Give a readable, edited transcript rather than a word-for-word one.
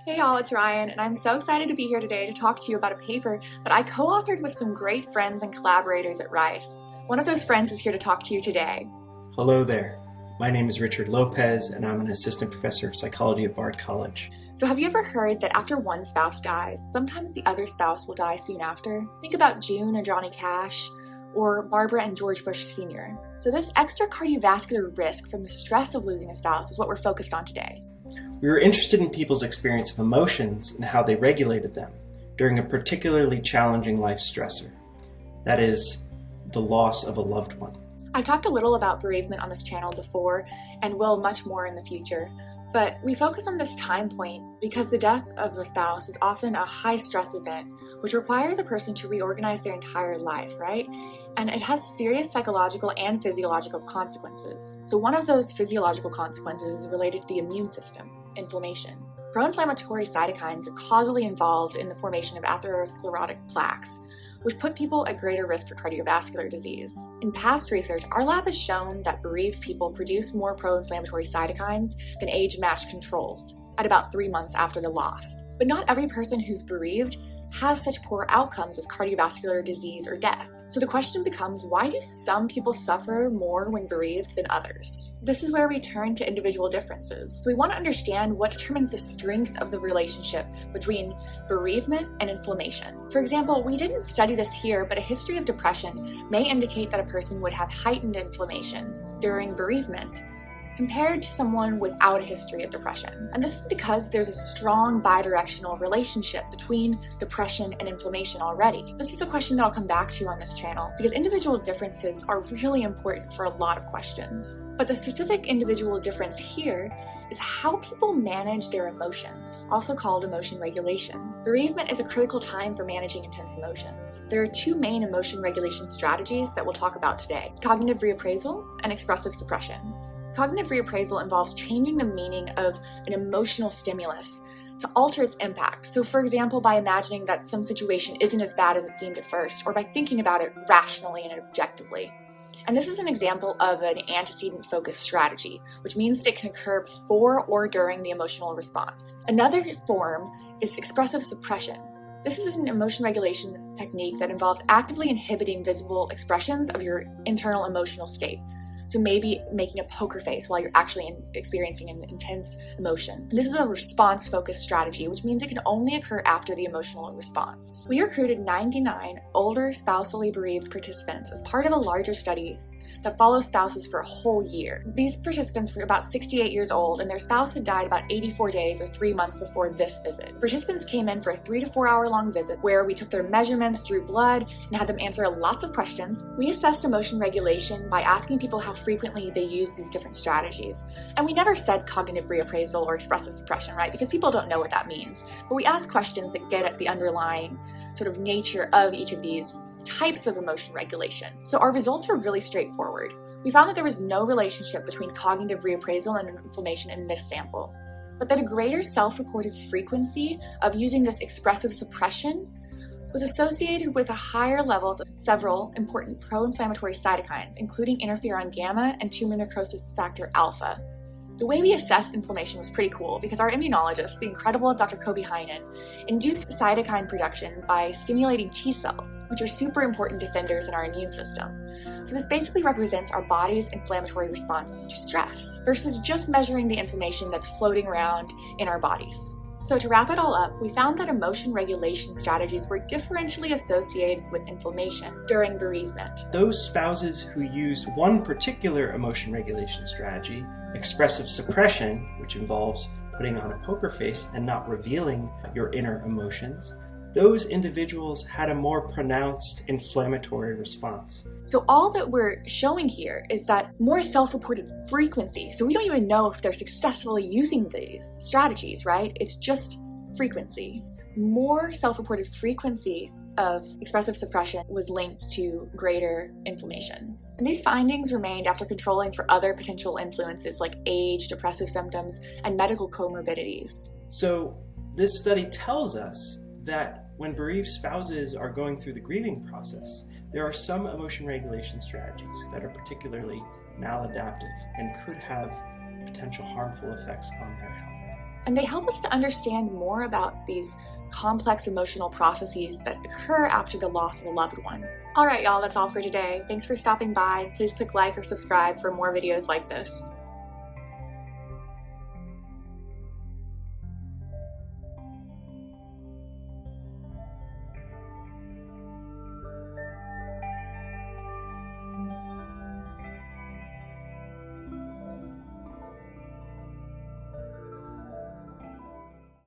Hey y'all, it's Ryan, and I'm so excited to be here today to talk to you about a paper that I co-authored with some great friends and collaborators at Rice. One of those friends is here to talk to you today. Hello there. My name is Richard Lopez, and I'm an assistant professor of psychology at Bard College. So have you ever heard that after one spouse dies, sometimes the other spouse will die soon after? Think about June and Johnny Cash, or Barbara and George Bush Sr. So this extra cardiovascular risk from the stress of losing a spouse is what we're focused on today. We were interested in people's experience of emotions and how they regulated them during a particularly challenging life stressor. That is, the loss of a loved one. I've talked a little about bereavement on this channel before, and will much more in the future, but we focus on this time point because the death of a spouse is often a high stress event, which requires a person to reorganize their entire life, right? And it has serious psychological and physiological consequences. So one of those physiological consequences is related to the immune system, inflammation. Pro-inflammatory cytokines are causally involved in the formation of atherosclerotic plaques, which put people at greater risk for cardiovascular disease. In past research, our lab has shown that bereaved people produce more pro-inflammatory cytokines than age-matched controls at about 3 months after the loss. But not every person who's bereaved has such poor outcomes as cardiovascular disease or death. So the question becomes, why do some people suffer more when bereaved than others? This is where we turn to individual differences. So we want to understand what determines the strength of the relationship between bereavement and inflammation. For example, we didn't study this here, but a history of depression may indicate that a person would have heightened inflammation during bereavement compared to someone without a history of depression. And this is because there's a strong bidirectional relationship between depression and inflammation already. This is a question that I'll come back to on this channel because individual differences are really important for a lot of questions. But the specific individual difference here is how people manage their emotions, also called emotion regulation. Bereavement is a critical time for managing intense emotions. There are two main emotion regulation strategies that we'll talk about today: cognitive reappraisal and expressive suppression. Cognitive reappraisal involves changing the meaning of an emotional stimulus to alter its impact. So for example, by imagining that some situation isn't as bad as it seemed at first, or by thinking about it rationally and objectively. And this is an example of an antecedent-focused strategy, which means that it can occur before or during the emotional response. Another form is expressive suppression. This is an emotion regulation technique that involves actively inhibiting visible expressions of your internal emotional state. So maybe making a poker face while you're actually experiencing an intense emotion. This is a response-focused strategy, which means it can only occur after the emotional response. We recruited 99 older spousally bereaved participants as part of a larger study that follows spouses for a whole year. These participants were about 68 years old, and their spouse had died about 84 days or 3 months before this visit. Participants came in for a 3 to 4 hour long visit where we took their measurements, drew blood, and had them answer lots of questions. We assessed emotion regulation by asking people how frequently they use these different strategies. And we never said cognitive reappraisal or expressive suppression, right? Because people don't know what that means. But we asked questions that get at the underlying sort of nature of each of these types of emotion regulation. So our results were really straightforward. We found that there was no relationship between cognitive reappraisal and inflammation in this sample, but that a greater self-reported frequency of using this expressive suppression was associated with a higher levels of several important pro-inflammatory cytokines, including interferon gamma and tumor necrosis factor alpha. The way we assessed inflammation was pretty cool because our immunologist, the incredible Dr. Kobe Heinen, induced cytokine production by stimulating T cells, which are super important defenders in our immune system. So this basically represents our body's inflammatory response to stress versus just measuring the inflammation that's floating around in our bodies. So to wrap it all up, we found that emotion regulation strategies were differentially associated with inflammation during bereavement. Those spouses who used one particular emotion regulation strategy, expressive suppression, which involves putting on a poker face and not revealing your inner emotions, those individuals had a more pronounced inflammatory response. So all that we're showing here is that more self-reported frequency. So we don't even know if they're successfully using these strategies, right? It's just frequency. More self-reported frequency of expressive suppression was linked to greater inflammation. And these findings remained after controlling for other potential influences like age, depressive symptoms, and medical comorbidities. So this study tells us that when bereaved spouses are going through the grieving process, there are some emotion regulation strategies that are particularly maladaptive and could have potential harmful effects on their health. and they help us to understand more about these complex emotional processes that occur after the loss of a loved one. Alright y'all, that's all for today. Thanks for stopping by. Please click like or subscribe for more videos like this.